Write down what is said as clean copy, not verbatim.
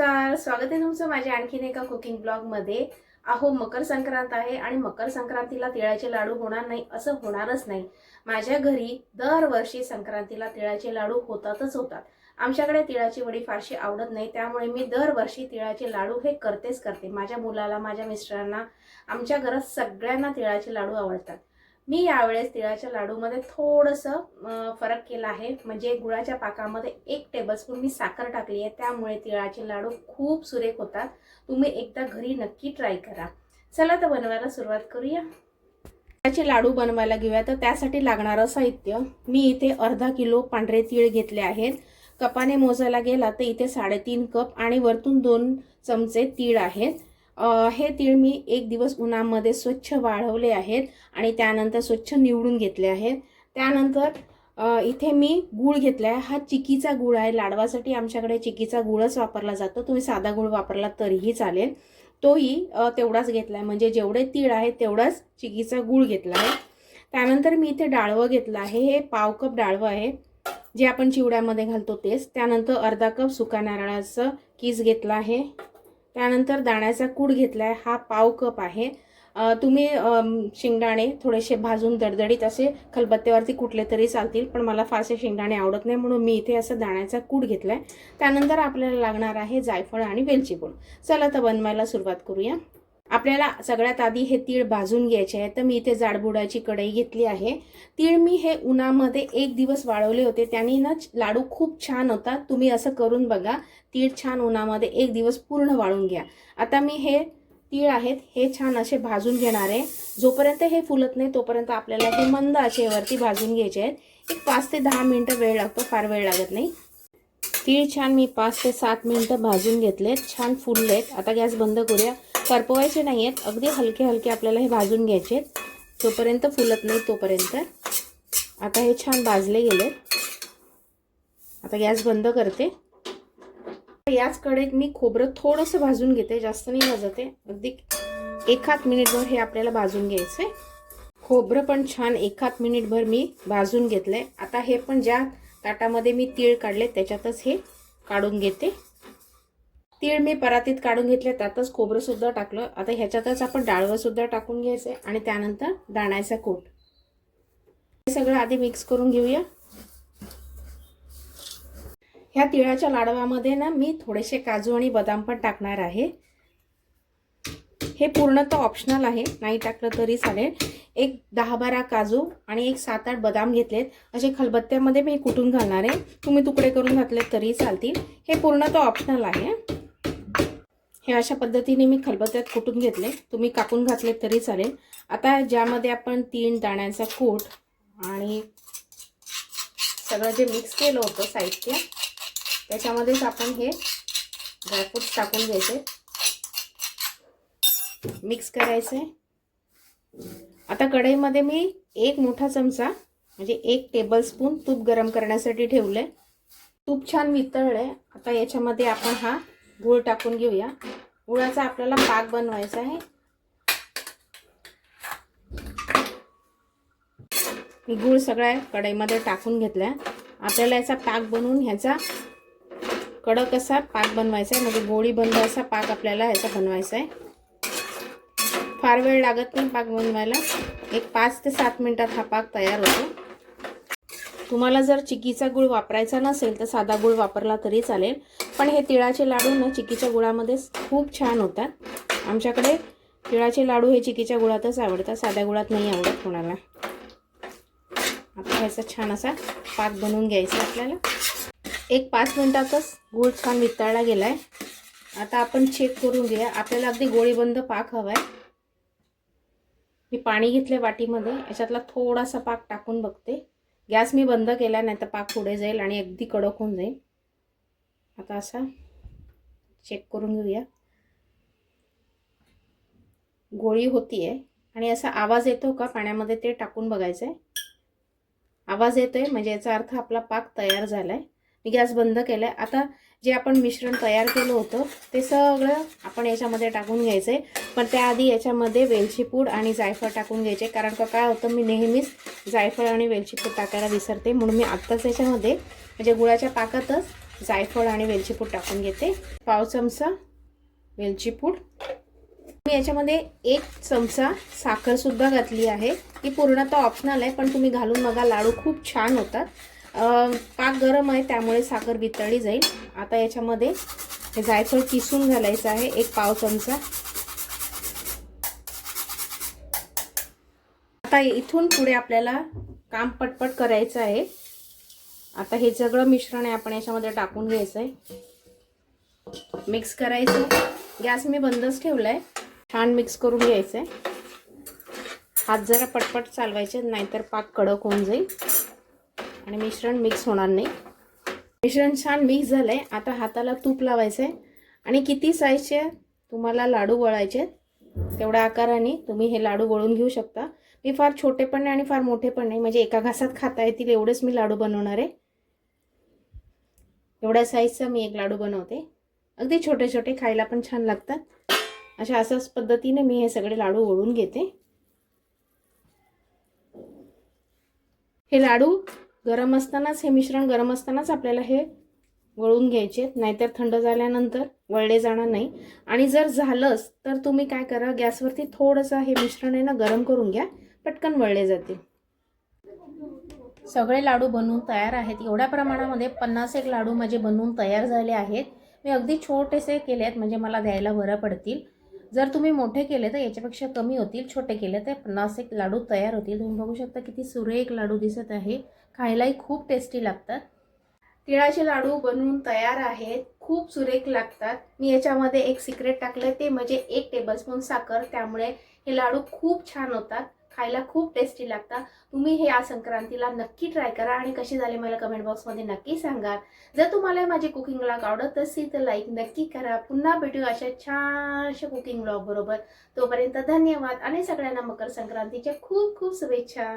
नमस्कार, स्वागत आहे तुमचं माझ्या आणखीन एका कुकिंग ब्लॉगमध्ये। अहो, मकर संक्रांत आहे आणि मकर संक्रांतीला तिळाचे लाडू होणार नाही असं होणारच नाही। माझ्या घरी दरवर्षी संक्रांतीला तिळाचे लाडू होतातच होतात। आमच्याकडे तिळाची वडी फारशी आवडत नाही, त्यामुळे मी दरवर्षी तिळाचे लाडू हे करतेच करते। माझ्या मुलाला, माझ्या मिस्टरांना, आमच्या घरात सगळ्यांना तिळाचे लाडू आवडतात। मी यावेळेस तिळाच्या लाडूमध्ये थोडंसं फरक केला आहे, म्हणजे गुळाच्या पाकामध्ये 1 टेबलस्पून मी साखर टाकली आहे, त्यामुळे तिळाचे लाडू खूप सुरेख होतात। तुम्ही एकदा घरी नक्की ट्राय करा। चला तर बनवायला सुरुवात करूया। तिळाचे लाडू बनवायला घेऊया तर त्यासाठी लागणारं साहित्य मी इथे अर्धा किलो पांढरे तीळ घेतले आहेत। कपाने मोजायला गेला तर इथे 3.5 कप आणि वरतून 2 चमचे तीळ आहेत। हे तीळ मी 1 दिवस उन्हामध्ये स्वच्छ वाळवले आहेत आणि त्यानंतर स्वच्छ निवडून घेतले आहेत। त्यानंतर इथे मी गूळ घेतला आहे। हा चिकीचा गूळ आहे। लाडवासाठी आमच्याकडे चिकीचा गूळच वापरला जातो, तुम्ही साधा गूळ वापरला तरीही चालेल। तोही तेवढाच घेतला आहे, म्हणजे जेवढे तीळ आहेत तेवढाच चिकीचा गूळ घेतला आहे। त्यानंतर मी इथे डाळवं घेतलं आहे, हे पाव कप डाळवं आहे, जे आपण चिवड्यामध्ये घालतो तेच। त्यानंतर अर्धा कप सुका नारळाचं कीस घेतला आहे। त्यानंतर दाण्याचा कूट घेतला आहे, हा पाव कप आहे। तुम्ही शेंगदाणे थोडेसे भाजून दडदडीत असे खलबत्त्यावरती कुटले तरी चालतील, पण मला फारसे शेंगदाणे आवडत नाही म्हणून मी इथे असं दाण्याचा कूट घेतलाय। त्यानंतर आपल्याला लागणार आहे जायफळ आणि वेलची पूड। चला तर बनवायला सुरुवात करूया। आपल्याला सगळ्यात आधी हे तीळ भाजून घ्यायचे आहे, तर मी इथे जाडबुडाची कढई घेतली आहे। तीळ मी हे उन्हामध्ये 1 दिवस वाळवले होते, त्याने ना लाडू खूप छान होतात। तुम्ही असं करून बघा, तीळ छान उन्हामध्ये 1 दिवस पूर्ण वाळून घ्या। आता मी हे तीळ आहेत हे छान असे भाजून घेणार आहे। जोपर्यंत हे फुलत नाही तोपर्यंत आपल्याला हे मंद आचेवरती भाजून घ्यायचे आहेत। एक 5 ते 10 मिनिटं वेळ लागतो, फार वेळ लागत नाही। तीळ छान मी 5 ते 7 मिनिटं भाजून घेतलेत, छान फुललेत। आता गॅस बंद करूया। करपवायचे नाहीयेत, अगदी हलके हलके आपल्याला हे भाजून घ्यायचे जोपर्यंत फुलत नाही तोपर्यंत। आता हे छान भाजले गेले। आता गॅस बंद करते। याच कढईत मी खोबरं थोडंसं भाजून घेते, जास्त नाही भाजते, अगदी 1 मिनिटभर हे आपल्याला भाजून घ्यायचंय। खोबरं पण छान 1 मिनिटभर मी भाजून घेतलंय। आता हे पण ज्या ताटामध्ये मी तीळ काढले त्याच्यातच हे काढून घेते। तीळ मी परातीत काढून घेतले, त्यातच खोबरं सुद्धा टाकलं। आता ह्याच्यातच आपण डाळवं सुद्धा टाकून घ्यायचंय आणि त्यानंतर दाण्याचा कूट, हे सगळं आधी मिक्स करून घेऊया। ह्या तिळाच्या लाडवामध्ये ना मी थोडेसे काजू आणि बदाम पण टाकणार आहे। हे पूर्णतः ऑप्शनल आहे, नाही टाकलं तरी चालेल। एक 10-12 काजू आणि एक 7-8 बदाम घेतलेत, असे खलबत्त्यामध्ये मी कुटून घालणार आहे। तुम्ही तुकडे करून घातले तरी चालतील, हे पूर्णतः ऑप्शनल आहे। हे अशा पद्धतीने मी खलबत्त्यात कुटून घेतले, तुम्ही कापून घातले तरी चालेल। आता ज्यामध्ये आपण 3 दाण्याचा कूट आणि सगळं जे मिक्स केलं होतं साहित्य, त्याच्यामध्येच आपण हे ड्रायफ्रूट्स टाकून घ्यायचे, मिक्स करायचे। आता कढईमध्ये मी 1 मोठा चमचा म्हणजे 1 टेबलस्पून तूप गरम करण्यासाठी ठेवले। तूप छान वितळले। आता याच्यामध्ये आपण हा गूळ टाकून घेऊया। गुळाचा आपल्याला पाक बनवायचा आहे। मी गूळ सगळ्या कढईमध्ये टाकून घेतला। आपल्याला याचा पाक बनवून ह्याचा कडक असा पाक बनवायचा आहे, म्हणजे गोळी बंद असा पाक आपल्याला ह्याचा बनवायचा आहे। फार वेळ लागत नाही पाक बनवायला, एक 5 ते 7 मिनिटात हा पाक तयार होतो। तुम्हाला जर चिकीचा गूळ वापरायचा नसेल तर साधा गूळ वापरला तरी चालेल, पण हे तिळाचे लाडू ना चिकीच्या गुळामध्ये खूप छान होतात। आमच्याकडे तिळाचे लाडू हे चिकीच्या गुळातच आवडतात, साध्या गुळात नाही आवडत कोणाला। आता ह्याचा छान असा पाक बनवून घ्यायचा आपल्याला। एक 5 मिनिटातच गूळ छान वितळला गेलाय। आता आपण चेक करून घेऊया, आपल्याला अगदी गोळीबंद पाक हवाय। मी पाणी घेतले वाटीमध्ये, याच्यातला थोडासा पाक टाकून बघते। गॅस मी बंद केला, नाही तर पाक पुढे जाईल आणि अगदी कडक होऊन जाईल। आता असा चेक करून घेऊया, गोळी होतीये आणि असा आवाज येतो का पाण्यामध्ये ते टाकून बघायचंय। आवाज येतोय म्हणजे याचा अर्थ आपला पाक तयार झालाय। मी गॅस बंद केलाय। आता जे आपण मिश्रण तयार केलं होतं ते सगळं आपण याच्यामध्ये टाकून घ्यायचंय, पण त्याआधी याच्यामध्ये वेलची पूड आणि जायफळ टाकून घ्यायचे, कारण का काय होतं मी नेहमीच जायफळ आणि वेलची पूड टाकायला विसरते, म्हणून मी आत्ताच याच्यामध्ये म्हणजे गुळाच्या पाकातच जायफळ आणि वेलची पूड टाकून घेते. पाव चमचा वेलची पूड. मी याच्यामध्ये 1 चमचा साखर सुद्धा घातली आहे. ती पूर्णतः ऑप्शनल आहे, पण तुम्ही घालून बघा, लाडू खूप छान होतात. पाक गरम आहे त्यामुळे साखर वितळली जाईल. आता याच्यामध्ये हे जायफळ किसून घालायचं आहे, 1 पाव चमचा. आता इथून पुढे आपल्याला काम पटपट करायचं आहे. आता हे सगळं मिश्रण आहे आपण याच्यामध्ये टाकून घ्यायचं आहे. मिक्स करायचं. गॅस मी बंदच ठेवलाय. छान मिक्स करून घ्यायचं आहे. हात जरा पटपट चालवायचे, नाहीतर पाक कडक होऊन जाईल आणि मिश्रण मिक्स होणार नाही. मिश्रण छान मिक्स झालंय. आता हाताला तूप लावायचं आहे आणि किती साईजचे तुम्हाला लाडू वळायचे तेवढ्या आकाराने तुम्ही हे लाडू वळून घेऊ शकता. मी फार छोटे पण नाही आणि फार मोठे पण नाही, म्हणजे एका घासात खाता येतील एवढेच मी लाडू बनवणार आहे. एवढ्या साईजचा मी एक लाडू बनवते. अगदी छोटे छोटे, खायला पण छान लागतात. अशाच पद्धतीने मी हे सगळे लाडू वळून घेते. हे लाडू गरम असतानाच, हे मिश्रण गरम असतानाच आपल्याला हे वळून घ्यायचे, नाहीतर थंड झाल्यानंतर वळले जाणार नाही. आणि जर झालंच तर तुम्ही काय करा, गॅसवरती थोडंसं हे मिश्रण आहे ना गरम करून घ्या, पटकन वळले जातील. सगळे लाडू बनवून तयार आहेत. एवढ्या प्रमाणामध्ये 50 लाडू माझे बनवून तयार झाले आहेत. मी अगदी छोटेसे केले आहेत, म्हणजे मला द्यायला बरं पडतील. जर तुम्ही मोठे केले तर याच्यापेक्षा कमी होतील, छोटे केले तर 50 लाडू तयार होतील. तुम्ही बघू शकता किती सुरेख लाडू दिसत आहे. खायलाही खूप टेस्टी लागतात. तिळाचे लाडू बनवून तयार आहेत. खूप सुरेख लागतात. मी याच्यामध्ये एक सिक्रेट टाकलं, ते म्हणजे 1 टेबलस्पून साखर. त्यामुळे हे लाडू खूप छान होतात, खायला खूप टेस्टी लागतात. तुम्ही हे या संक्रांतीला नक्की ट्राय करा आणि कशी झाली मला कमेंट बॉक्समध्ये नक्की सांगा. जर तुम्हाला माझे कुकिंग ब्लॉग आवडत असेल तर लाईक नक्की करा. पुन्हा भेटू अशा छानशा कुकिंग ब्लॉग बरोबर. तोपर्यंत धन्यवाद आणि सगळ्यांना मकर संक्रांतीच्या खूप खूप शुभेच्छा.